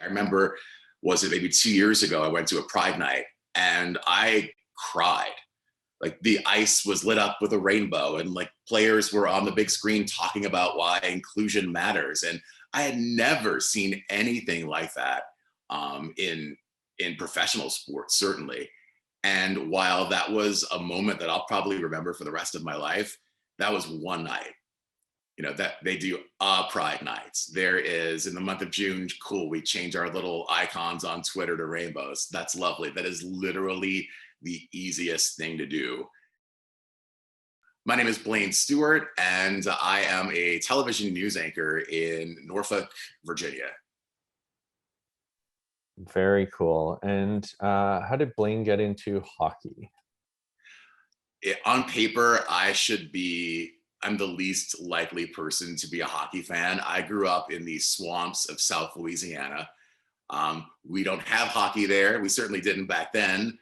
I remember, was it maybe 2 years ago, I went to a Pride night and I cried. Like the ice was lit up with a rainbow and like players were on the big screen talking about why inclusion matters. And I had never seen anything like that in professional sports, certainly. And while that was a moment that I'll probably remember for the rest of my life, that was one night. That they do Pride nights. There is in the month of June, cool, we change our little icons on Twitter to rainbows. That's lovely. That is literally the easiest thing to do. My name is Blaine Stewart, and I am a television news anchor in Norfolk, Virginia. Very cool. And how did Blaine get into hockey? On paper, I'm the least likely person to be a hockey fan. I grew up in the swamps of South Louisiana. We don't have hockey there. We certainly didn't back then.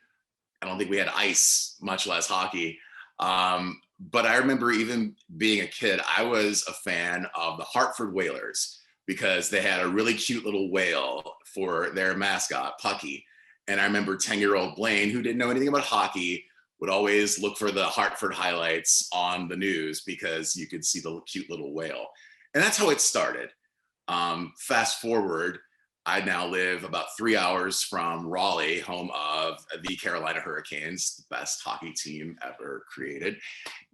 I don't think we had ice, much less hockey. But I remember even being a kid, I was a fan of the Hartford Whalers because they had a really cute little whale for their mascot, Pucky. And I remember 10-year-old Blaine, who didn't know anything about hockey, would always look for the Hartford highlights on the news because you could see the cute little whale. And that's how it started. Fast forward, I now live about 3 hours from Raleigh, home of the Carolina Hurricanes, the best hockey team ever created.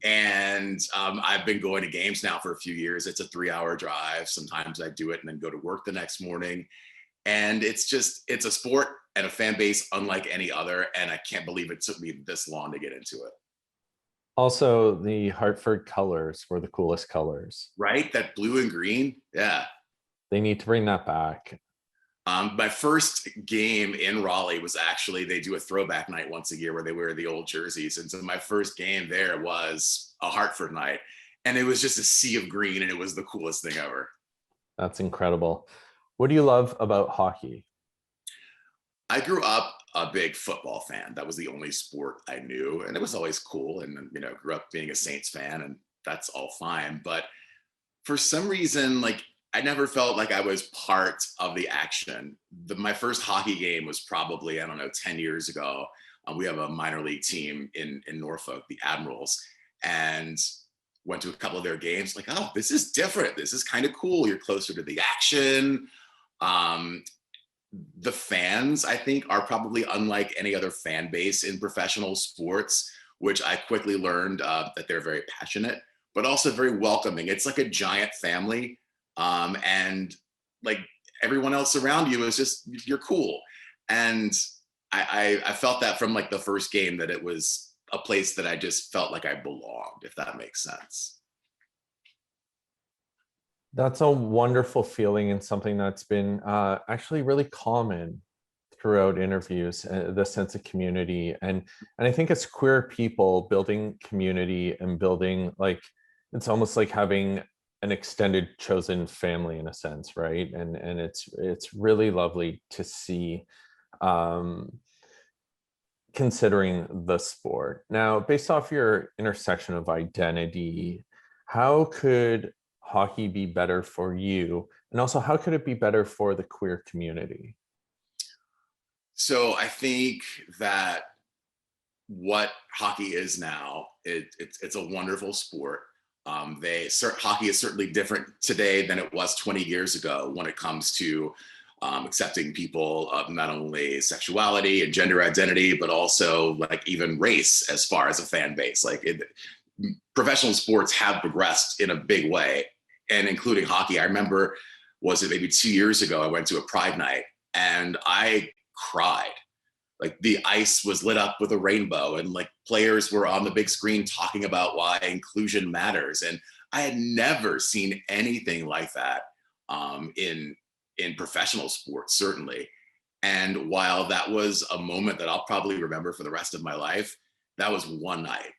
And I've been going to games now for a few years. It's a 3-hour drive. Sometimes I do it and then go to work the next morning. And it's a sport and a fan base unlike any other. And I can't believe it took me this long to get into it. Also, the Hartford colors were the coolest colors. Right? That blue and green. Yeah. They need to bring that back. My first game in Raleigh was actually, they do a throwback night once a year where they wear the old jerseys. And so my first game there was a Hartford night. And it was just a sea of green and it was the coolest thing ever. That's incredible. What do you love about hockey? I grew up a big football fan. That was the only sport I knew. And it was always cool. And, grew up being a Saints fan and that's all fine. But for some reason, like, I never felt like I was part of the action. My first hockey game was probably, 10 years ago. We have a minor league team in Norfolk, the Admirals, and went to a couple of their games. Like, oh, this is different. This is kind of cool. You're closer to the action. The fans, I think, are probably unlike any other fan base in professional sports, which I quickly learned that they're very passionate, but also very welcoming. It's like a giant family. And like everyone else around you is just, you're cool. And I felt that from like the first game, that it was a place that I just felt like I belonged, if that makes sense. That's a wonderful feeling and something that's been actually really common throughout interviews, the sense of community. And I think as queer people, building community and building, like, it's almost like having an extended chosen family in a sense, right? And it's really lovely to see, considering the sport. Now, based off your intersection of identity, how could hockey be better for you? And also, how could it be better for the queer community? So I think that what hockey is now, it's a wonderful sport. Hockey is certainly different today than it was 20 years ago when it comes to accepting people of not only sexuality and gender identity, but also like even race as far as a fan base. Professional sports have progressed in a big way, and including hockey. I remember, was it maybe 2 years ago, I went to a Pride night and I cried. Like the ice was lit up with a rainbow and like players were on the big screen talking about why inclusion matters. And I had never seen anything like that in professional sports, certainly. And while that was a moment that I'll probably remember for the rest of my life, that was one night.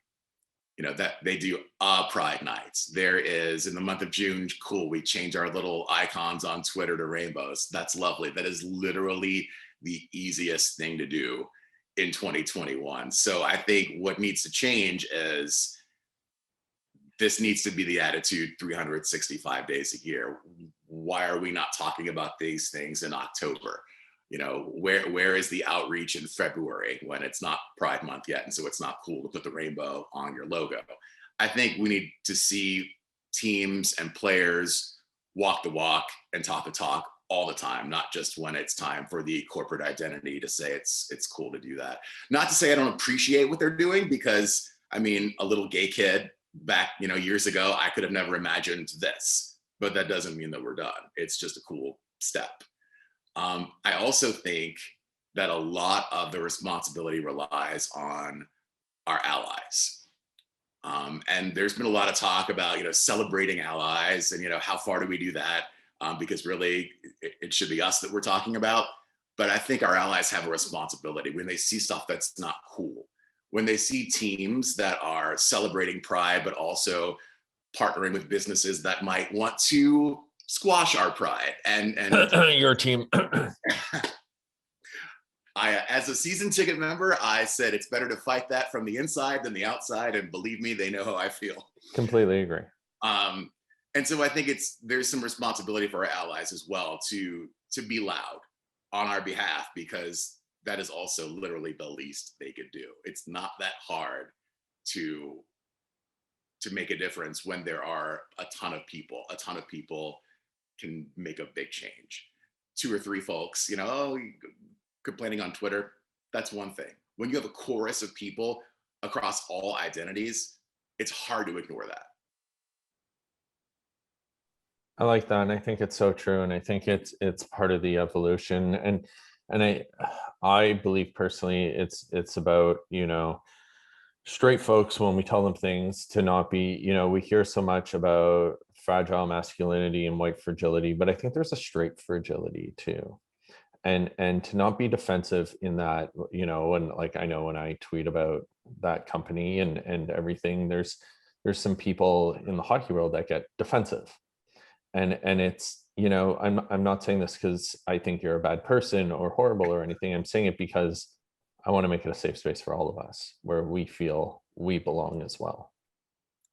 That they do Pride nights. There is in the month of June, cool, we change our little icons on Twitter to rainbows. That's lovely. That is literally the easiest thing to do in 2021. So I think what needs to change is this needs to be the attitude 365 days a year. Why are we not talking about these things in October? You know, where is the outreach in February when it's not Pride Month yet, and so it's not cool to put the rainbow on your logo? I think we need to see teams and players walk the walk and talk the talk all the time, not just when it's time for the corporate identity to say it's cool to do that. Not to say I don't appreciate what they're doing, because I mean, a little gay kid back, you know, years ago, I could have never imagined this, but that doesn't mean that we're done. It's just a cool step. I also think that a lot of the responsibility relies on our allies. And there's been a lot of talk about, you know, celebrating allies and, you know, how far do we do that? Because really it should be us that we're talking about. But I think our allies have a responsibility when they see stuff that's not cool, when they see teams that are celebrating pride, but also partnering with businesses that might want to squash our pride. And your team. As a season ticket member, I said it's better to fight that from the inside than the outside. And believe me, they know how I feel. Completely agree. And so I think there's some responsibility for our allies as well to be loud on our behalf, because that is also literally the least they could do. It's not that hard to make a difference when there are a ton of people. A ton of people can make a big change. 2 or 3 folks, you know, complaining on Twitter, that's one thing. When you have a chorus of people across all identities, it's hard to ignore that. I like that, and I think it's so true, and I think it's part of the evolution, and I believe personally it's about, you know, straight folks, when we tell them things, to not be, you know, we hear so much about fragile masculinity and white fragility, but I think there's a straight fragility too, and to not be defensive in that, you know, and like, I know when I tweet about that company and everything, there's some people in the hockey world that get defensive, and it's, you know, I'm not saying this because I think you're a bad person or horrible or anything. I'm saying it because I want to make it a safe space for all of us where we feel we belong as well.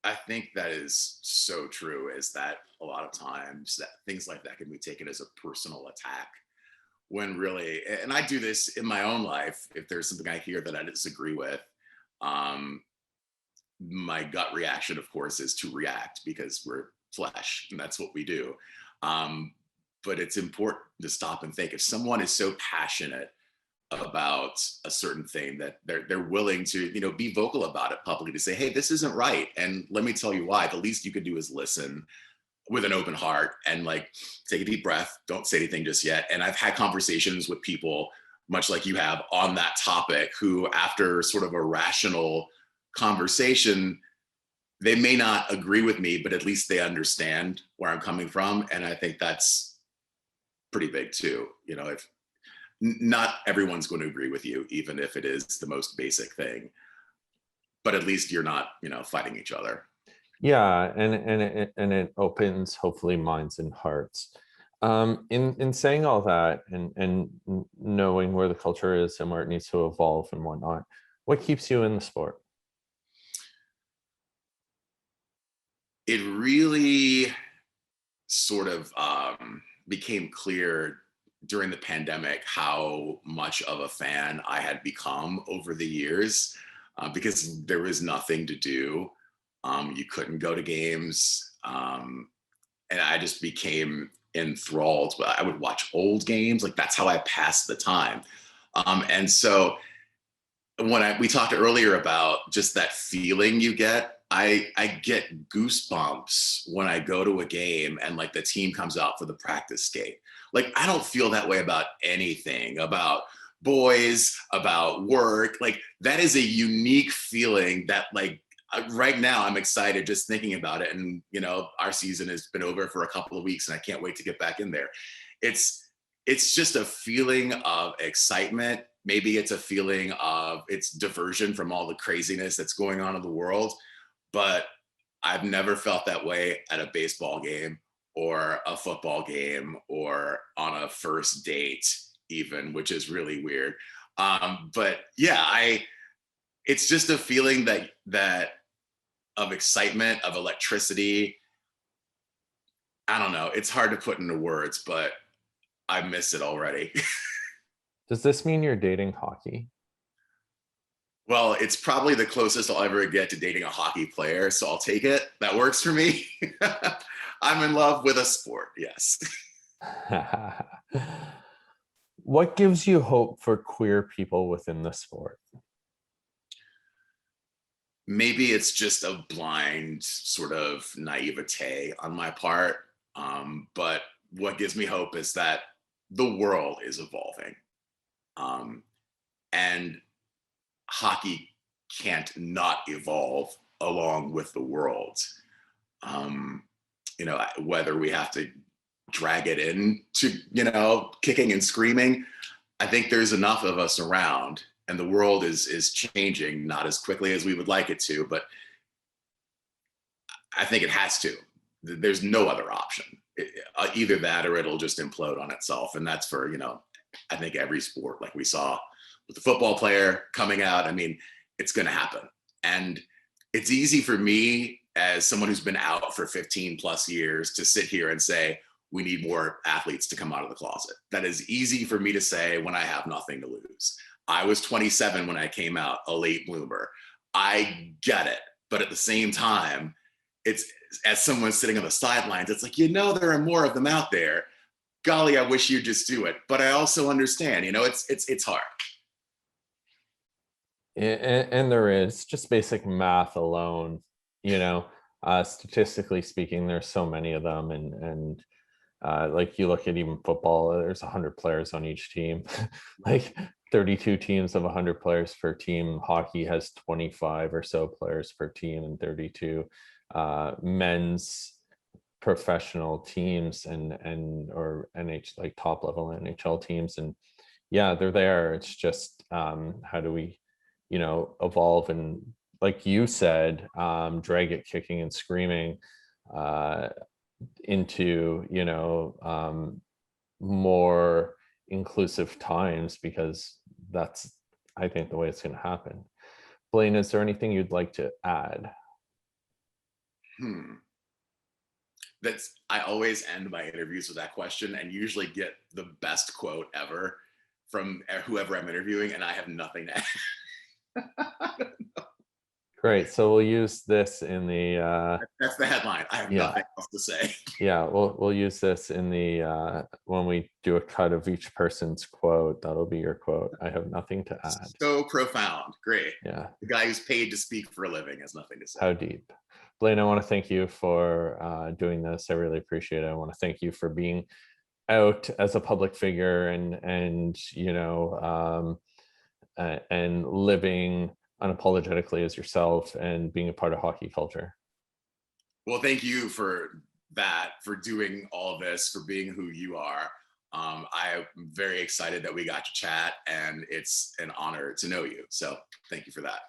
I think that is so true, is that a lot of times that things like that can be taken as a personal attack, when really, and I do this in my own life, if there's something I hear that I disagree with, my gut reaction, of course, is to react, because we're flesh and that's what we do. But it's important to stop and think. If someone is so passionate about a certain thing that they're willing to, you know, be vocal about it publicly, to say, hey, this isn't right, and let me tell you why, the least you could do is listen with an open heart and like take a deep breath, don't say anything just yet. And I've had conversations with people much like you have on that topic, who after sort of a rational conversation, they may not agree with me, but at least they understand where I'm coming from. And I think that's pretty big too. You know, if not everyone's going to agree with you, even if it is the most basic thing, but at least you're not, you know, fighting each other. Yeah, and it opens hopefully minds and hearts. In saying all that, and knowing where the culture is and where it needs to evolve and whatnot, what keeps you in the sport? It really sort of became clear during the pandemic how much of a fan I had become over the years, because there was nothing to do. You couldn't go to games. And I just became enthralled. I would watch old games. Like, that's how I passed the time. And so when we talked earlier about just that feeling you get, I get goosebumps when I go to a game and like the team comes out for the practice skate. Like, I don't feel that way about anything, about boys, about work. Like, that is a unique feeling that, like, right now I'm excited just thinking about it. And, you know, our season has been over for a couple of weeks and I can't wait to get back in there. It's just a feeling of excitement. Maybe it's a feeling of it's diversion from all the craziness that's going on in the world. But I've never felt that way at a baseball game or a football game or on a first date even, which is really weird. But yeah, it's just a feeling that of excitement, of electricity. I don't know. It's hard to put into words, but I miss it already. Does this mean you're dating hockey? Well, it's probably the closest I'll ever get to dating a hockey player, so I'll take it. That works for me. I'm in love with a sport, yes. What gives you hope for queer people within the sport? Maybe it's just a blind sort of naivete on my part. But what gives me hope is that the world is evolving. Um, and hockey can't not evolve along with the world. Um, whether we have to drag it in to, kicking and screaming, I think there's enough of us around, and the world is changing, not as quickly as we would like it to, but I think it has to. There's no other option. Either that or it'll just implode on itself. And that's for, I think every sport, like we saw with the football player coming out. I mean, it's going to happen. And it's easy for me as someone who's been out for 15 plus years to sit here and say, we need more athletes to come out of the closet. That is easy for me to say when I have nothing to lose. I was 27 when I came out, a late bloomer. I get it. But at the same time, it's, as someone sitting on the sidelines, it's like, there are more of them out there. Golly, I wish you'd just do it. But I also understand, it's hard. And there is just basic math alone, statistically speaking, there's so many of them. And like you look at even football, there's 100 players on each team, like 32 teams of 100 players per team. Hockey has 25 or so players per team and 32 men's professional teams or NH like top level NHL teams. And yeah, they're there. It's just how do we, evolve and, like you said, drag it kicking and screaming into, more inclusive times, because that's, I think, the way it's going to happen. Blaine, is there anything you'd like to add? I always end my interviews with that question and usually get the best quote ever from whoever I'm interviewing, and I have nothing to add. Great. So we'll use this in the that's the headline. I have nothing else to say. Yeah, we'll use this in the when we do a cut of each person's quote. That'll be your quote. I have nothing to add. So profound. Great. Yeah. The guy who's paid to speak for a living has nothing to say. How deep. Blaine, I want to thank you for doing this. I really appreciate it. I want to thank you for being out as a public figure and and living unapologetically as yourself and being a part of hockey culture. Well, thank you for that, for doing all of this, for being who you are. I'm very excited that we got to chat, and it's an honor to know you. So thank you for that.